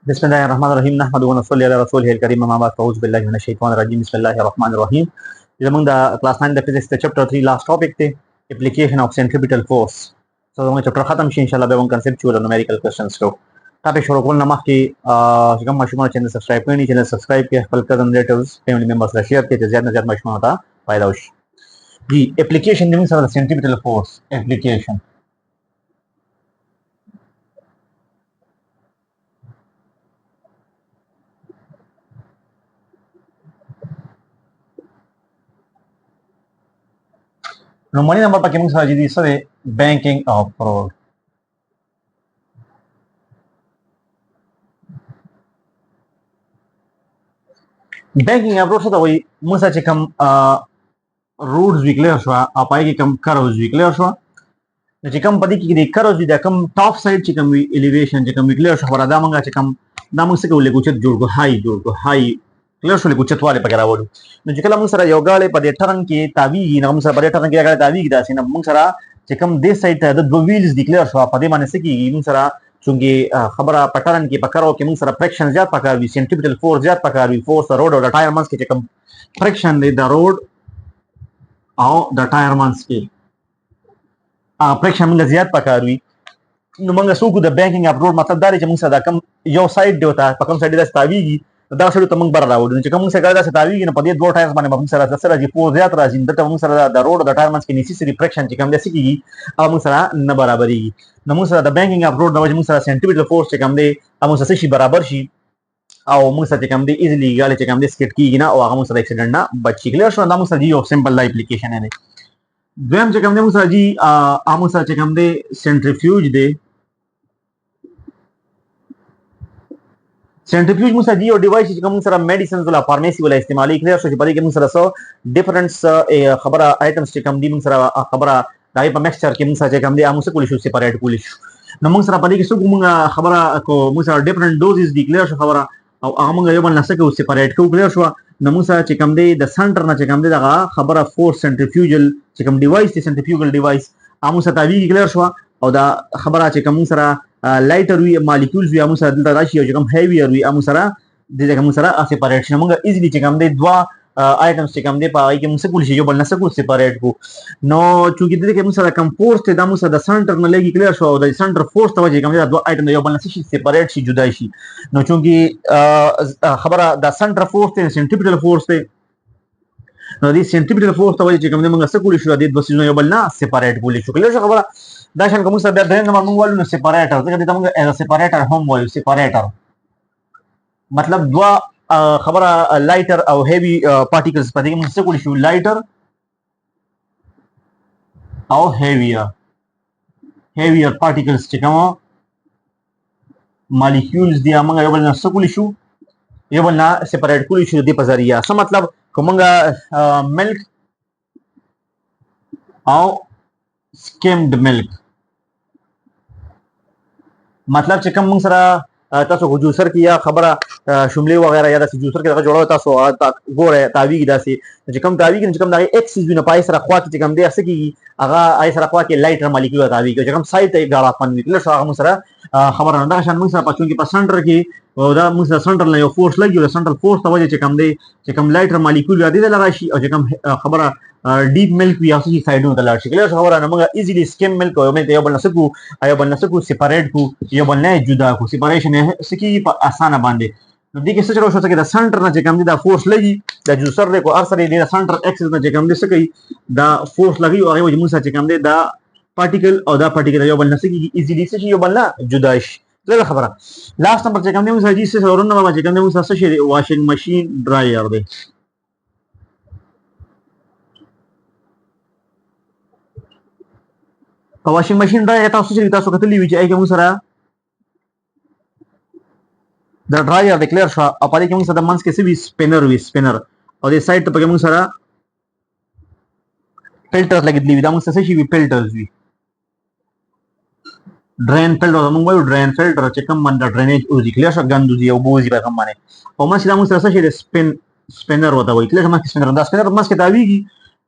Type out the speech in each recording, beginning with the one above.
बिस्मिल्लाहिर्रहमानिर्रहीम नहमदुहु व नसल्ली अला रसूलिहिल करीम अम्मा बाद फऊज़ बिल्लाहि मिनश शैतानिर रजीम बिस्मिल्लाहिर्रहमानिर्रहीम जमंग द क्लास 9 द फिजिक्स चैप्टर 3 लास्ट टॉपिक थे एप्लीकेशन ऑफ सेंट्रिपिटल फोर्स सो हम चैप्टर खत्म शी इंशाल्लाह बेवन कंसेप्चुअल न्यूमेरिकल क्वेश्चंस को ताकि शुरू कोल नमक की जगम मशहूर चैनल सब्सक्राइब करनी चैनल सब्सक्राइब के खपल कदम रिलेटिव्स फैमिली मेंबर्स ला शेयर के ज्यादा से ज्यादा मशहूर होता फायदा होश जी application means of centripetal force application Nomori number pakai mung saja di sore banking of fraud. Banking of fraud so tawai mung saja kam roads declare shwa, apa yang kam curves declare shwa. Jadi kam padi kiri curves di kam top side cikam elevation cikam declare shwa. Pada manga cikam namun seke ule kucet jurgo high. Clear sulle kucet wale pagara wodu no jikala mung sara yogale pade taran ke tawi na mung sara pade taran ke gale tawi da sina mung sara chekam this side ta the wheels declare shwa pade mane se ki mung sara chunge khabara pataran ke pakaro ke mung sara friction jat pakar vi centripetal force jat pakar vi force the road or the tire mass ke chekam friction le the road or the tire mass ke friction mung jat pakar vi no mung suku the banking of road matlab dari mung sara kam yo side de hota pakam side da tawi da sadu tamang barra wodu چې کوم څه ګرځا ستاوی نه پدې دوه ټایرز باندې موږ سره سره جی پور زیات راځي د موږ سره د روډ د ټایر منځ کې نیسیسری فریکشن چې کوم د سکیږي او موږ سره نه برابرۍ نو موږ سره د بانکینګ اف روډ د وجه موږ سره سنټریپیټل فورس چې کوم دی موږ سره شي برابر شي او موږ سره چې کوم دی ایزلی غاړي چې کوم دی سکټ کیږي نه او هغه موږ سره اکسیډنټ نه بچی کلیئر شو دا موږ سره یو سمپل لا اپلیکیشن دی دویم چې کوم دی موږ سره جی موږ سره چې کوم دی سنټریفیوج دی सेंट्रीफ्यूज मुसा जी और डिवाइस چې کوم سره میډیسنز ولا فارمیسی ولا استعمالي کړی شو چې په دې کې موږ سره سو ډیفرنس خبره آیټمز چې کوم دي موږ سره خبره دای په میکسچر کې موږ سره چې کوم دي موږ کولی شو سپریټ کولی شو نو موږ سره په دې کې څو موږ خبره کو موږ سره ډیفرنٹ ډوزز دي کلیئر شو خبره او هغه موږ یو بل نه سکه سپریټ کو کلیئر شو نو موږ سره چې کوم دي د سنټر نه چې کوم دي دغه خبره فورس سنټریفیوجل چې کوم ډیوایس دي سنټریفیوجل ډیوایس موږ سره تاوی کلیئر شو او دا خبره چې کوم سره لایټر وی مالیکولز وی موږ سره دلته راشي او چې کوم هیویر وی موږ سره د دې کوم سره سپریټ شنو موږ ایزلی چې کوم دي دوا آیټمز چې کوم دي په هغه کې موږ کول شي یو بل نه سکو سپریټ کو نو چې د دې کې موږ سره کوم فورس ته د موږ سره د سنټر نه لګي کلیئر شو او د سنټر فورس ته وجه کوم دي دوا آیټم یو بل نه شي سپریټ شي جدا شي نو چې خبره د سنټر فورس ته سنټریپیټل فورس ته نو د سنټریپیټل فورس ته وجه چې کوم دي موږ سکول شو د دوه سيزونو یو بل نه سپریټ کولی شو کلیئر شو خبره دا شان کوم څه د نمبر موږ وایو نو سپریټر ځکه دا موږ از سپریټر هم وایو سپریټر مطلب دوا خبره لایټر او هیوی پارټیکلز په دې کې موږ څه کولی شو لایټر او هیویر پارټیکلز چې کوم مالیکولز دي موږ یو بل نه څه کولی شو یو بل نه سپریټ کولی شو د په ذریعہ څه مطلب کومه ملک او skimmed milk मतलब چې کوم سره تاسو جوسر کې یا خبره شملې وغیرہ یا د جوسر کې دغه جوړو تاسو ګوره تاوی کې داسي چې کوم تاوی کې چې کوم دغه ایکسس وینه پای سره خوا کې کوم دی اس کې هغه آی سره خوا کې لایټر مالیکول تاوی کې چې کوم سایت ته غاړه پن نکله شو هغه سره خبره نه شان موږ سره پښتون کې په سنټر کې او دا موږ سره سنټر نه یو فورس لګي او سنټر فورس ته وجه چې کوم دی چې کوم لایټر مالیکول یادې لږه شي او چې کوم خبره ډیپ ملک وی اوسې سایډونو ته لاړ شي کله خبره نه موږ ایزیلی سکیم ملک او مې یو بل نسکو سپریټ کو یو بل نه جدا کو سپریشن سکی په اسانه باندې نو دې کې څه چلو شو چې د سنټر نه چې کوم دي دا فورس لګي د جوسر کو ارسره دي د سنټر ایکسس نه چې کوم دي سکی دا فورس لګي او هغه موږ چې کوم دي دا پارټیکل او دا پارټیکل یو بل نه سکی ایزیلی څه یو بل نه جدا شي دا خبره لاست نمبر چې کوم دي موږ چې څه ورونه ما چې کوم دي موږ څه شي واشینګ ماشین ډرایر دی واشینګ ماشین ډرایر تاسو چې تاسو کتلی وی چې هغه موږ سره د ډرایر ډیکلیئر شو او په دې کې موږ سره د منځ کې سی سپینر او د سایډ ته په موږ سره فلټر لګیدلی وي دا موږ څه شي وی فلټرز وی ډرین فلټر موږ وایو ډرین فلټر چې کوم باندې ډرینیج او ډیکلیئر شو ګندوزي او بوزي په کوم باندې او موږ سره څه شي د سپینر وته وایي کله چې سپینر دا سپینر موږ کې تاویږي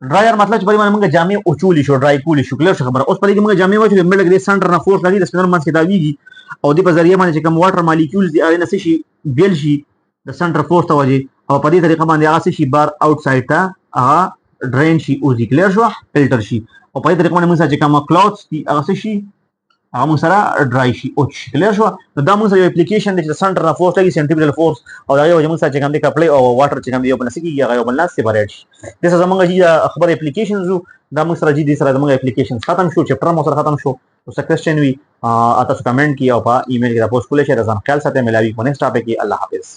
ड्रायर मतलब چې باندې موږ جامې او چولی شو ډرای کولی شو کله خبره اوس په دې کې موږ جامې واچو ملګری سنټر نه فورس لګي د سپینر منځ کې تاویږي او د په ذریعہ باندې چې کوم واټر مالیکولز دي هغه نه شي بیل شي د سنټر فورس ته وجه او په دې طریقه باندې هغه شي بار اوټ سایډ ته هغه ډرین شي او ځي کلیر شو فلټر شي او په دې طریقه باندې موږ چې کوم کلاودز دي هغه شي هغه موږ سره ډرای شي او شي کلیر شو نو دا موږ یو اپلیکیشن دی چې سنټر نه فورس لګي سنټریپیټل فورس او دا یو موږ چې کوم دی کپلې او واټر چې کوم دی یو بل سکی هغه یو بل نه سیپریټ شي د څه زمونږ چې خبر اپلیکیشنز دا موږ سره جدي سره زمونږ اپلیکیشنز ختم شو چپټر مو سره ختم شو او څه کوېسچن وي تاسو کمنټ کړئ او په ایمیل کې راپوسټ کولای شئ. ځان خیال ساتئ. ملاوي په نیکسټ ټاپک کې. الله حافظ.